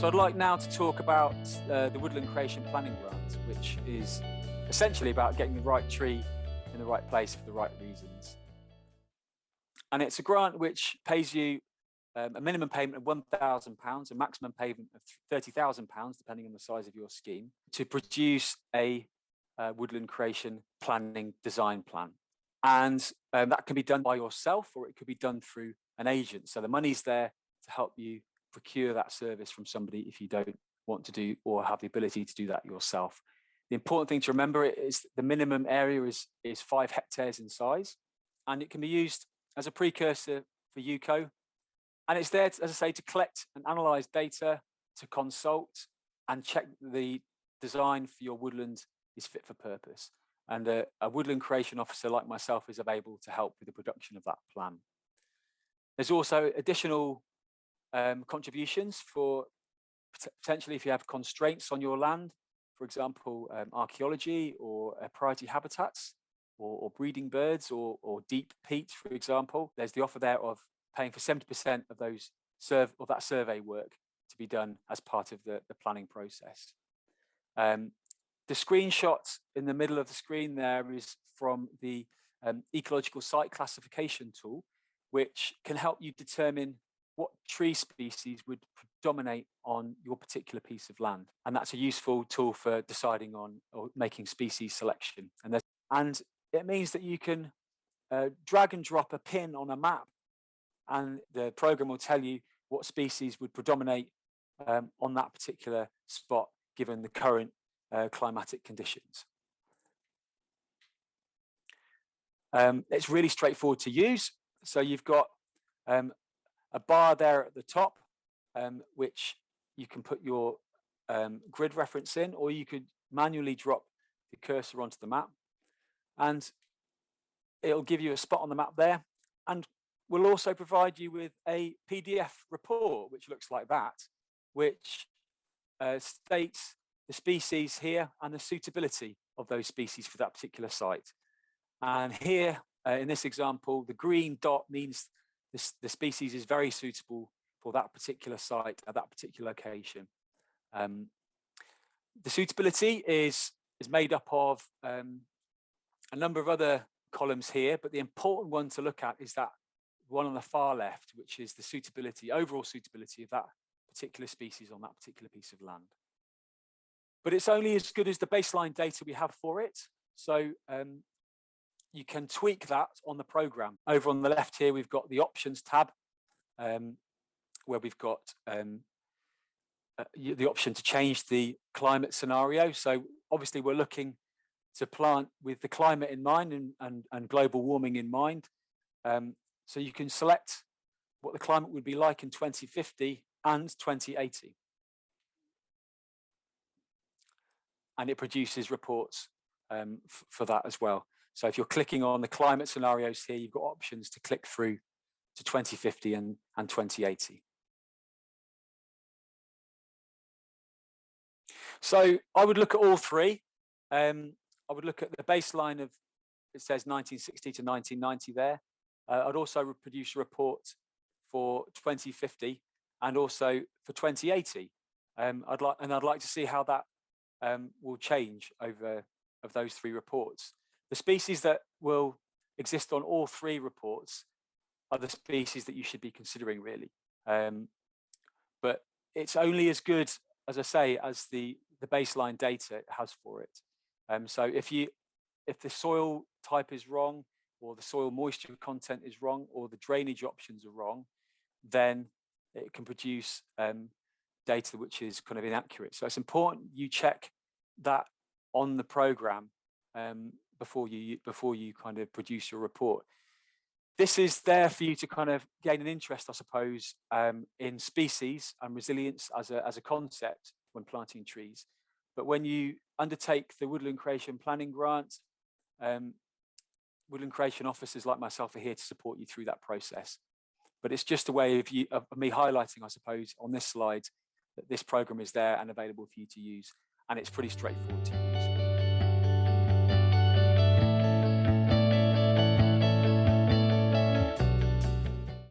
So I'd like now to talk about the Woodland Creation Planning Grant, which is essentially about getting the right tree in the right place for the right reasons. And it's a grant which pays you a minimum payment of £1,000, a maximum payment of £30,000, depending on the size of your scheme, to produce a woodland creation planning design plan. And that can be done by yourself, or it could be done through an agent. So the money's there to help you procure that service from somebody if you don't want to do or have the ability to do that yourself. The important thing to remember is the minimum area is 5 hectares in size, and it can be used as a precursor for UCO. And it's there, as I say, to collect and analyse data, to consult and check the design for your woodland is fit for purpose. And a woodland creation officer like myself is able to help with the production of that plan. There's also additional contributions for potentially if you have constraints on your land, for example, archaeology or priority habitats or breeding birds or deep peat, for example. There's the offer there of paying for 70% of that survey work to be done as part of the planning process. The screenshot in the middle of the screen there is from the ecological site classification tool, which can help you determine what tree species would predominate on your particular piece of land. And that's a useful tool for deciding on or making species selection. And it means that you can drag and drop a pin on a map, and the program will tell you what species would predominate on that particular spot, given the current climatic conditions. It's really straightforward to use. So you've got a bar there at the top, which you can put your grid reference in, or you could manually drop the cursor onto the map, and it'll give you a spot on the map there. And we'll also provide you with a PDF report, which looks like that, which states the species here and the suitability of those species for that particular site. And here, in this example, the green dot means the species is very suitable for that particular site at that particular location. The suitability is made up of a number of other columns here, but the important one to look at is that one on the far left, which is the suitability, overall suitability of that particular species on that particular piece of land. But it's only as good as the baseline data we have for it. So you can tweak that on the program. Over on the left here, we've got the options tab, where we've got the option to change the climate scenario. So obviously we're looking to plant with the climate in mind and global warming in mind. So you can select what the climate would be like in 2050 and 2080. And it produces reports for that as well. So if you're clicking on the climate scenarios here, you've got options to click through to 2050 and 2080. So I would look at all three. I would look at the baseline of, it says 1960 to 1990 there. I'd also produce a report for 2050 and also for 2080. I'd like to see how that will change over of those three reports. The species that will exist on all three reports are the species that you should be considering, really. But it's only as good, as I say, as the baseline data it has for it. So if the soil type is wrong, or the soil moisture content is wrong, or the drainage options are wrong, then it can produce data which is kind of inaccurate. So it's important you check that on the program before you kind of produce your report. This is there for you to kind of gain an interest, I suppose, in species and resilience as a concept when planting trees. But when you undertake the Woodland Creation Planning Grant, Woodland Creation officers like myself are here to support you through that process. But it's just a way of me highlighting, I suppose, on this slide that this program is there and available for you to use, and it's pretty straightforward to use.